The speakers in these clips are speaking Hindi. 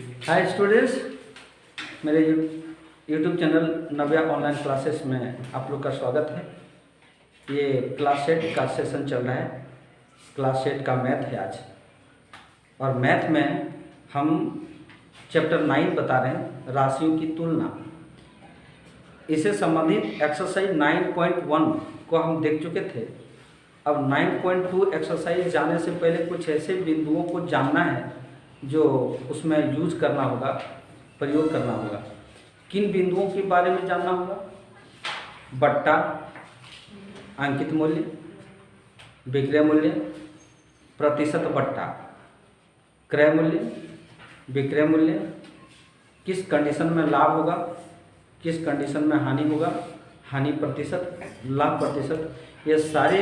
हाय स्टूडेंट्स, मेरे यूट्यूब चैनल नव्या ऑनलाइन क्लासेस में आप लोग का स्वागत है। ये क्लास सेट का सेशन चल रहा है। क्लास सेट का मैथ है आज, और मैथ में हम चैप्टर 9 बता रहे हैं, राशियों की तुलना। इससे संबंधित एक्सरसाइज 9.1 को हम देख चुके थे। अब 9.2 एक्सरसाइज जाने से पहले कुछ ऐसे बिंदुओं को जानना है जो उसमें यूज करना होगा, प्रयोग करना होगा। किन बिंदुओं के बारे में जानना होगा? बट्टा, अंकित मूल्य, विक्रय मूल्य, प्रतिशत बट्टा, क्रय मूल्य, विक्रय मूल्य, किस कंडीशन में लाभ होगा, किस कंडीशन में हानि होगा, हानि प्रतिशत, लाभ प्रतिशत। ये सारे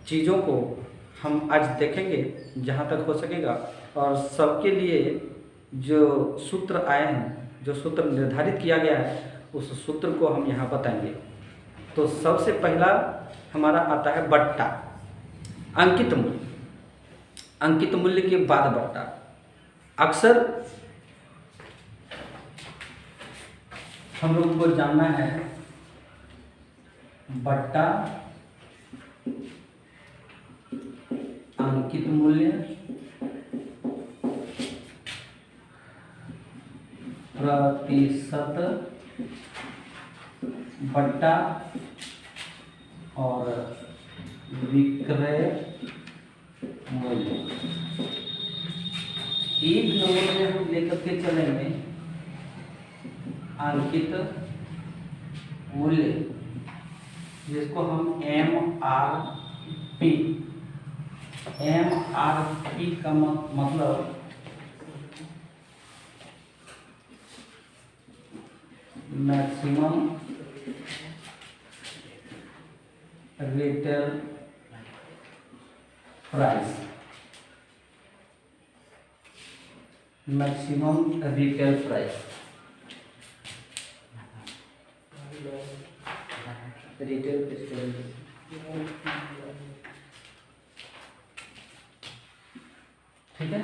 चीज़ों को हम आज देखेंगे जहाँ तक हो सकेगा। और सबके लिए जो सूत्र आए हैं, जो सूत्र निर्धारित किया गया है, उस सूत्र को हम यहाँ बताएंगे। तो सबसे पहला हमारा आता है बट्टा, अंकित मूल्य। अंकित मूल्य के बाद बट्टा। अक्सर हम लोग को जानना है बट्टा अंकित मूल्य प्रतिशत बट्टा और विक्रय मूल्य। एक नंबर में हम लेकर के चलेंगे अंकित मूल्य, जिसको हम MRP का मतलब maximum retail price, maximum retail price, retail ठीक है।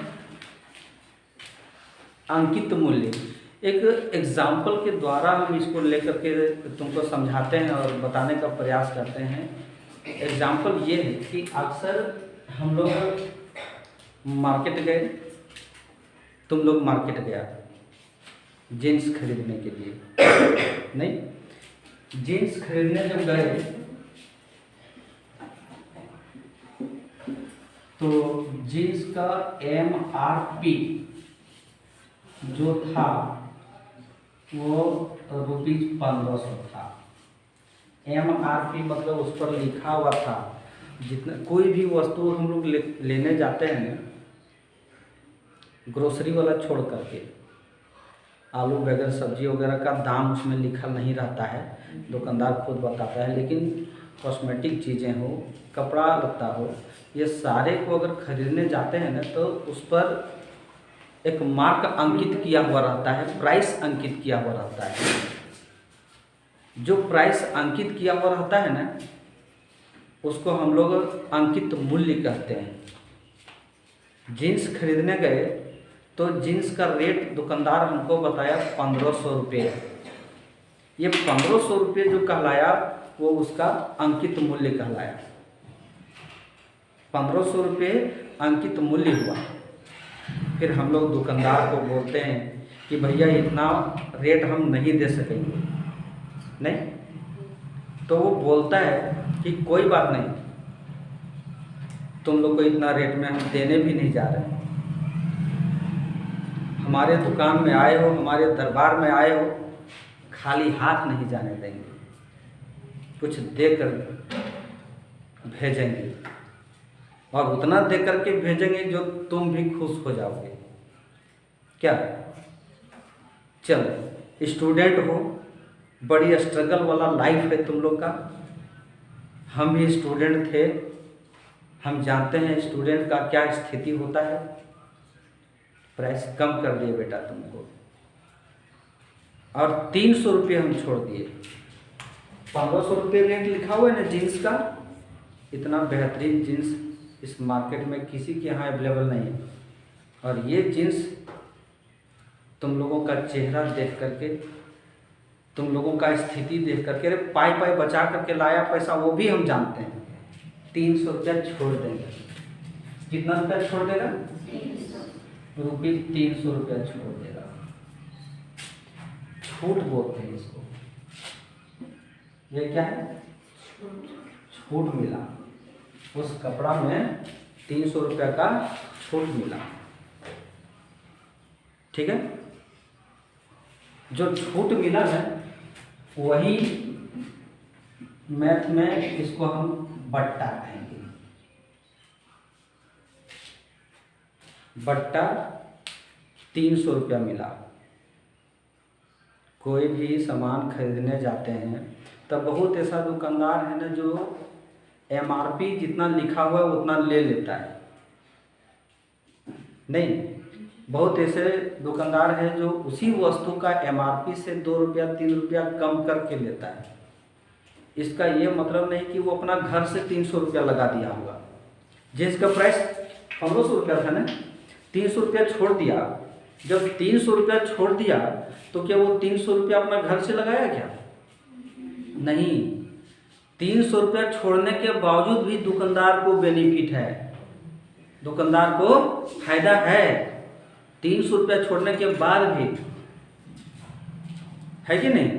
अंकित मूल्य एक एग्जाम्पल के द्वारा हम इसको लेकर के तुमको समझाते हैं और बताने का प्रयास करते हैं। एग्जाम्पल ये है कि अक्सर हम लोग मार्केट गए, तुम लोग मार्केट गया जीन्स खरीदने के लिए, नहीं, जीन्स खरीदने जब गए तो जीन्स का MRP जो था वो ₹1500 था। MRP मतलब उस पर लिखा हुआ था। जितना कोई भी वस्तु हम लोग लेने जाते हैं, ग्रोसरी वाला छोड़ करके, आलू बैगन सब्जी वगैरह का दाम उसमें लिखा नहीं रहता है, दुकानदार खुद बताता है। लेकिन कॉस्मेटिक चीज़ें हो, कपड़ा लत्ता हो, ये सारे को अगर खरीदने जाते हैं ना, तो उस पर एक मार्क अंकित किया हुआ रहता है, प्राइस अंकित किया हुआ रहता है। जो प्राइस अंकित किया हुआ रहता है ना, उसको हम लोग अंकित मूल्य कहते हैं। जीन्स खरीदने गए तो जीन्स का रेट दुकानदार हमको बताया 1500 रुपये। ये 1500 रुपये जो कहलाया वो उसका अंकित मूल्य कहलाया। 1500 रुपये अंकित मूल्य हुआ। फिर हम लोग दुकानदार को बोलते हैं कि भैया इतना रेट हम नहीं दे सकेंगे, नहीं। तो वो बोलता है कि कोई बात नहीं, तुम लोग को इतना रेट में हम देने भी नहीं जा रहे हैं। हमारे दुकान में आए हो, हमारे दरबार में आए हो, खाली हाथ नहीं जाने देंगे, कुछ देकर भेजेंगे, और उतना दे करके भेजेंगे जो तुम भी खुश हो जाओगे। क्या? चलो, स्टूडेंट हो, बड़ी स्ट्रगल वाला लाइफ है तुम लोग का। हम भी स्टूडेंट थे, हम जानते हैं स्टूडेंट का क्या स्थिति होता है। प्राइस कम कर दिए बेटा तुमको, और 300 रुपये हम छोड़ दिए। 1500 रुपये रेट लिखा हुआ है ना जीन्स का। इतना बेहतरीन जीन्स इस मार्केट में किसी के यहाँ अवेलेबल नहीं है। और ये जीन्स तुम लोगों का चेहरा देख करके, तुम लोगों का स्थिति देख करके, अरे पाई पाई बचा करके लाया पैसा, वो भी हम जानते हैं। 300 रुपया छोड़ देंगे। कितना रुपया छोड़ देगा? रुपये 300 रुपया छोड़ देगा। छूट बोलते हैं इसको। ये क्या है? छूट मिला। उस कपड़ा में 300 रुपया का छूट मिला। ठीक है? जो छूट मिला है वही मैथ में इसको हम बट्टा कहेंगे। बट्टा 300 रुपया मिला। कोई भी सामान खरीदने जाते हैं तब बहुत ऐसा दुकानदार है ना जो MRP जितना लिखा हुआ है उतना ले लेता है। नहीं, बहुत ऐसे दुकानदार हैं जो उसी वस्तु का MRP से 2 रुपया 3 रुपया कम करके लेता है। इसका ये मतलब नहीं कि वो अपना घर से 300 रुपया लगा दिया होगा। जिसका प्राइस 1500 रुपया था ना, 300 रुपया छोड़ दिया। जब 300 रुपया छोड़ दिया तो क्या वो 300 रुपया अपना घर से लगाया क्या? नहीं, 300 रुपया छोड़ने के बावजूद भी दुकानदार को बेनिफिट है, दुकानदार को फायदा है। 300 रुपया छोड़ने के बाद भी, है कि नहीं?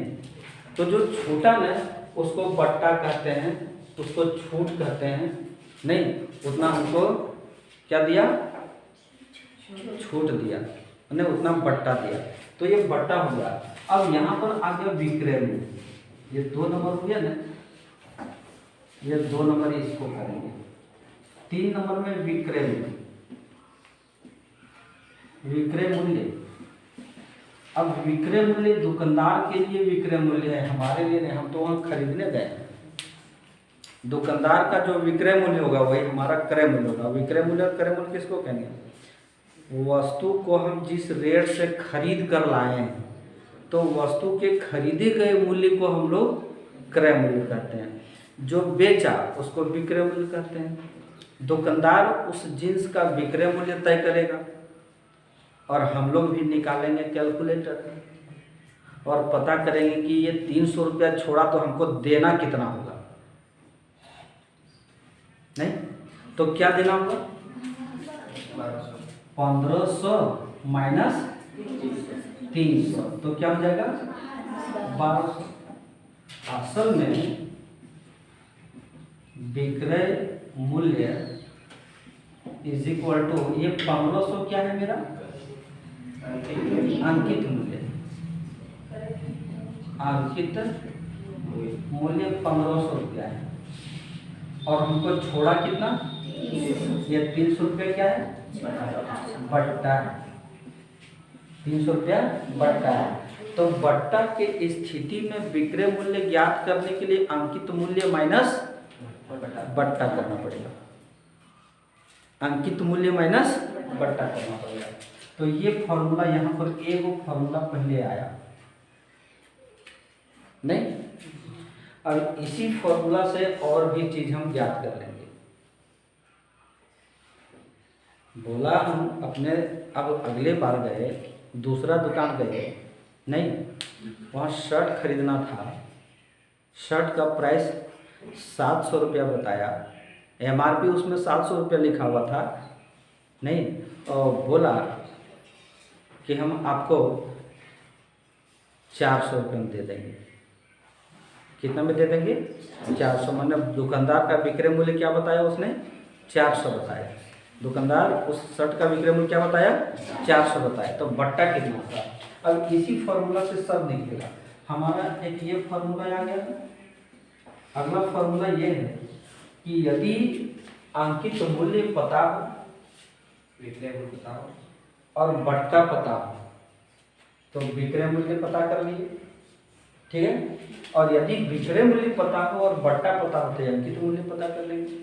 तो जो छोटा ना उसको बट्टा कहते हैं, उसको छूट कहते हैं। नहीं, उतना हमको क्या दिया? छूट दिया, उन्हें उतना बट्टा दिया। तो ये बट्टा हो गया। अब यहाँ पर आ गया विक्रय मूल्य। ये 2 नंबर हो गया ना, ये 2 नंबर इसको करेंगे। 3 नंबर में विक्रय मूल्य। विक्रय मूल्य, अब विक्रय मूल्य दुकानदार के लिए विक्रय मूल्य है, हमारे लिए नहीं। हम तो वहाँ खरीदने गए। दुकानदार का जो विक्रय मूल्य होगा वही हमारा क्रय मूल्य होगा। विक्रय मूल्य और क्रय मूल्य किसको कहेंगे? वस्तु को हम जिस रेट से खरीद कर लाए हैं तो वस्तु के खरीदे गए मूल्य को हम लोग क्रय मूल्य कहते हैं। जो बेचा उसको विक्रय मूल्य कहते हैं। दुकानदार उस जिन्स का विक्रय मूल्य तय करेगा और हम लोग भी निकालेंगे कैलकुलेटर और पता करेंगे कि ये 300 रुपया छोड़ा तो हमको देना कितना होगा। नहीं तो क्या देना होगा? 1500 माइनस 300 तो क्या हो जाएगा? 1200। असल में विक्रय मूल्य इज इक्वल टू, ये 1500 क्या है मेरा? अंकित मूल्य। अंकित मूल्य 1500 रुपया है और हमको छोड़ा कितना? ये 300 रुपया क्या है? बट्टा है। 300 रुपया बट्टा है। तो बट्टा के स्थिति में विक्रय मूल्य ज्ञात करने के लिए अंकित मूल्य माइनस बट्टा करना पड़ेगा। अंकित मूल्य माइनस बट्टा करना पड़ेगा। तो ये फॉर्मूला यहाँ पर एक फॉर्मूला पहले आया नहीं, और इसी फॉर्मूला से और भी चीज हम ज्ञात कर लेंगे। बोला हम अपने, अब अगले बार गए, दूसरा दुकान गए, नहीं वहाँ शर्ट खरीदना था। शर्ट का प्राइस 700 रुपया बताया, MRP उसमें 700 रुपया लिखा हुआ था। नहीं, और बोला कि हम आपको 400 रुपये में दे देंगे। कितना में दे देंगे? 400। मैंने दुकानदार का विक्रय मूल्य क्या बताया उसने? 400 बताया। दुकानदार उस शर्ट का विक्रय मूल्य क्या बताया? 400 बताया। तो बट्टा कितना था? अब इसी फॉर्मूला से सब निकलेगा। हमारा एक ये फॉर्मूला आ गया। अगला फॉर्मूला ये है कि यदि अंकित मूल्य पता हो, विक्रय मूल्य पता हो और बट्टा पता हो तो विक्रय मूल्य पता कर लिए, ठीक है। और यदि विक्रय मूल्य पता हो और बट्टा पता हो तो अंकित मूल्य पता कर लेंगे।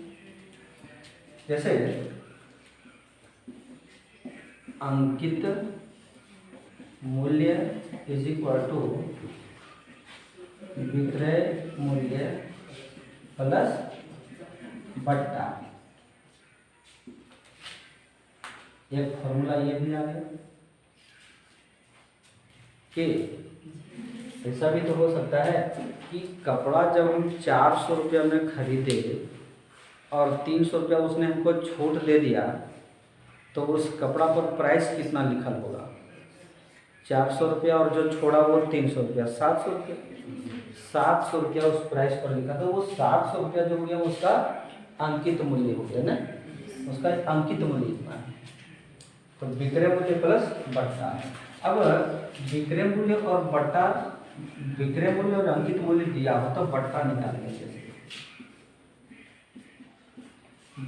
जैसे अंकित मूल्य इज इक्वल टू विक्रय मूल्य प्लस बट्टा। एक फॉर्मूला ये भी आ गया। कि ऐसा भी तो हो सकता है कि कपड़ा जब हम 400 रुपया में खरीदे और 300 रुपया उसने हमको छूट दे दिया, तो उस कपड़ा पर प्राइस कितना लिखल होगा? 400 रुपया और जो छोड़ा वो 300 रुपया, 700 रुपया। 700 रुपया उस प्राइस पर लिखा, तो वो 700 रुपया जो हो गया उसका अंकित मूल्य हो गया ना, उसका अंकित मूल्य इतना है। तो विक्रय मूल्य प्लस बट्टा। अब विक्रय मूल्य और बट्टा, विक्रय मूल्य और अंकित मूल्य दिया हो तो बट्टा निकालेंगे। जैसे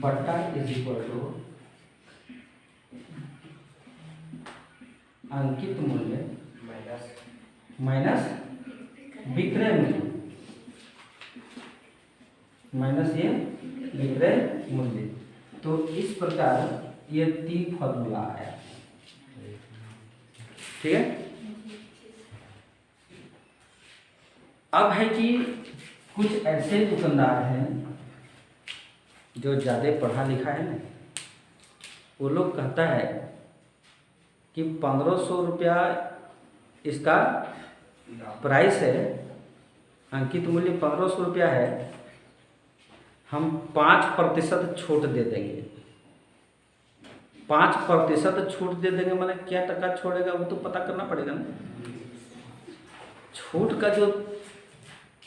बट्टा इज इक्वल टू अंकित मूल्य माइनस विक्रय मूल्य माइनस ये विक्रय मूल्य। तो इस प्रकार ये 3 फॉर्मूला आया। ठीक है। अब है कि कुछ ऐसे दुकानदार हैं जो ज़्यादा पढ़ा लिखा है ना, वो लोग कहता है कि 1500 रुपया इसका प्राइस है, अंकित मूल्य 1500 रुपया है, हम 5% छूट दे देंगे। 5% छूट दे देंगे माने क्या टका छोड़ेगा वो तो पता करना पड़ेगा ना। छूट का जो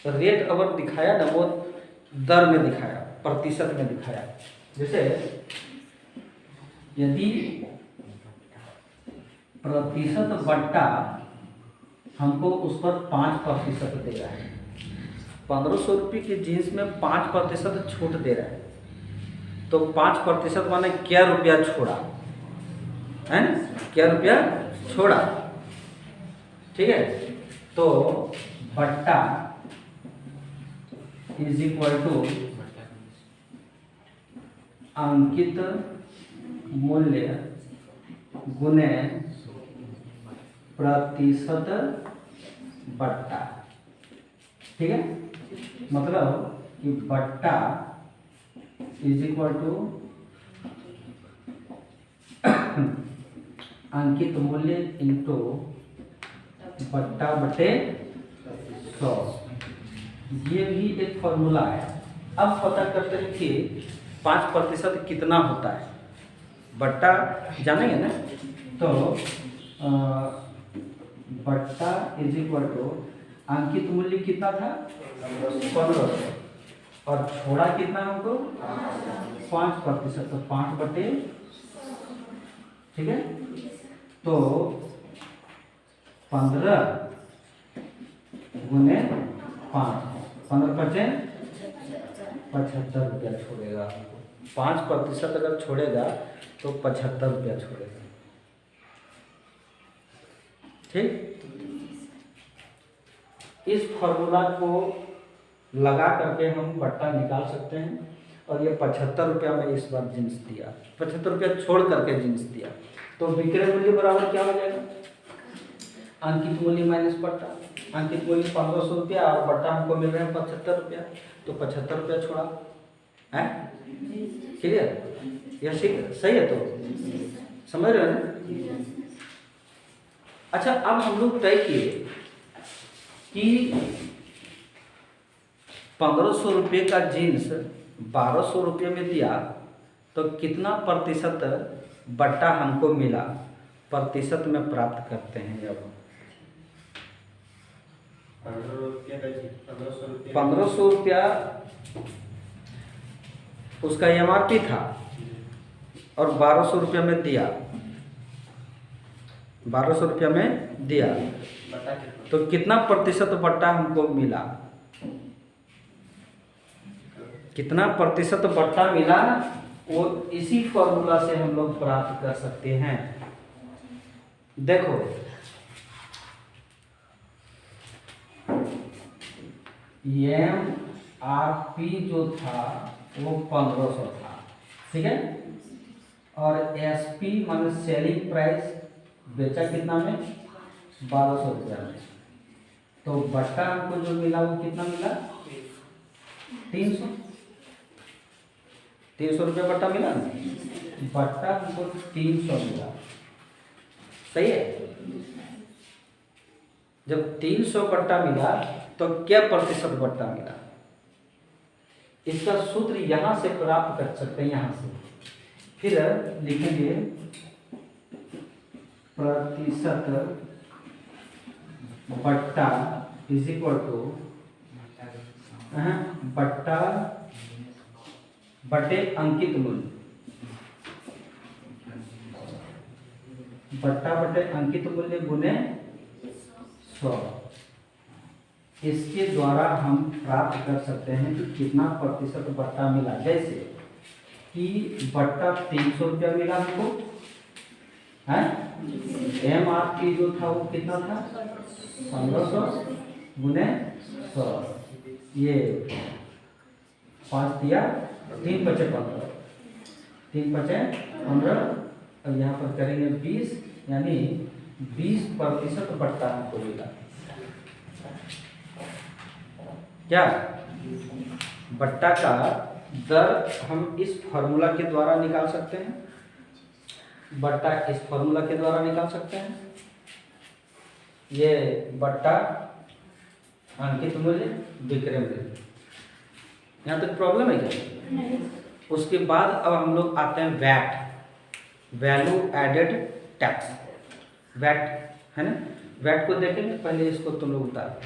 रेट अगर दिखाया ना, वो दर में दिखाया, प्रतिशत में दिखाया। जैसे यदि प्रतिशत बट्टा हमको उस पर 5% दे रहा है, 1500 रुपये की जीन्स में 5% छूट दे रहा है, तो 5% माने क्या रुपया छोड़ा है ना, क्या रुपया छोड़ा। ठीक है। तो बट्टा इज इक्वल टू अंकित मूल्य गुने प्रतिशत बट्टा। ठीक है। मतलब कि बट्टा इज इक्वल टू अंकित मूल्य इंटू बट्टा बटे 100। ये भी एक फॉर्मूला है। अब पता करते हैं कि 5% कितना होता है। बट्टा जानेंगे ना, तो बट्टा इज इक्वल टू अंकित मूल्य कितना था 1500 और छोड़ा कितना हमको 5%, तो 5/, ठीक है। तो 15 गुने 5, 15×5 75 रुपया छोड़ेगा हमको। 5% अगर छोड़ेगा तो 75 रुपया छोड़ेगा। ठीक। इस फॉर्मूला को लगा करके हम बट्टा निकाल सकते हैं। और ये 75 रुपया में इस बार जींस दिया, 75 रुपया छोड़ करके जींस दिया, तो विक्रय मूल्य बराबर क्या हो जाएगा? अंकित मूल्य माइनस बट्टा। अंकित मूल्य 1500 रुपया और बट्टा हमको मिल रहा है 75 रुपया, तो 75 रुपया छोड़ा है। क्लियर? यह सही है? तो समझ रहे हो ना? अच्छा, अब हम लोग तय किए कि 1500 रुपये का जीन्स 1200 रुपये में दिया, तो कितना प्रतिशत बट्टा हमको मिला, प्रतिशत में प्राप्त करते हैं। अब 1500 रुपया उसका MRP था और 1200 रुपया में दिया, 1200 रुपया में दिया, तो कितना प्रतिशत बट्टा हमको मिला, कितना प्रतिशत बट्टा मिला, वो इसी फॉर्मूला से हम लोग प्राप्त कर सकते हैं। देखो, MRP जो था वो 1500 था, ठीक है। और SP माने सेलिंग प्राइस बेचा कितना में 1200 रुपया में, तो बट्टा हमको जो मिला वो कितना मिला 300 रुपया बट्टा मिला ना, बट्टा हमको 300 मिला। सही है। जब 300 बट्टा मिला तो क्या प्रतिशत बट्टा मिला, इसका सूत्र यहां से प्राप्त कर सकते हैं। यहां से फिर लिखेंगे प्रतिशत बट्टा इज इक्वल टू बट्टा बटे अंकित मूल्य, बट्टा बटे अंकित मूल्य गुने 100। इसके द्वारा हम प्राप्त कर सकते हैं कि कितना प्रतिशत बट्टा मिला। जैसे कि बट्टा 300 रुपया मिला हमको है, MRP जो था वो कितना था 1500 गुने 100, ये 5 दिया 3 बचे 15, 3 बचे 15, और यहाँ पर करेंगे 20, यानी 20% बट्टा हमको मिला। क्या बट्टा का दर हम इस फॉर्मूला के द्वारा निकाल सकते हैं, बट्टा इस फॉर्मूला के द्वारा निकाल सकते हैं। ये बट्टा अंकित मूल्य विक्रय मूल्य, यहाँ तक प्रॉब्लम है क्या? नहीं। उसके बाद अब हम लोग आते हैं VAT, value added tax, VAT है ना। वैट को देखेंगे, पहले इसको तुम लोग उतार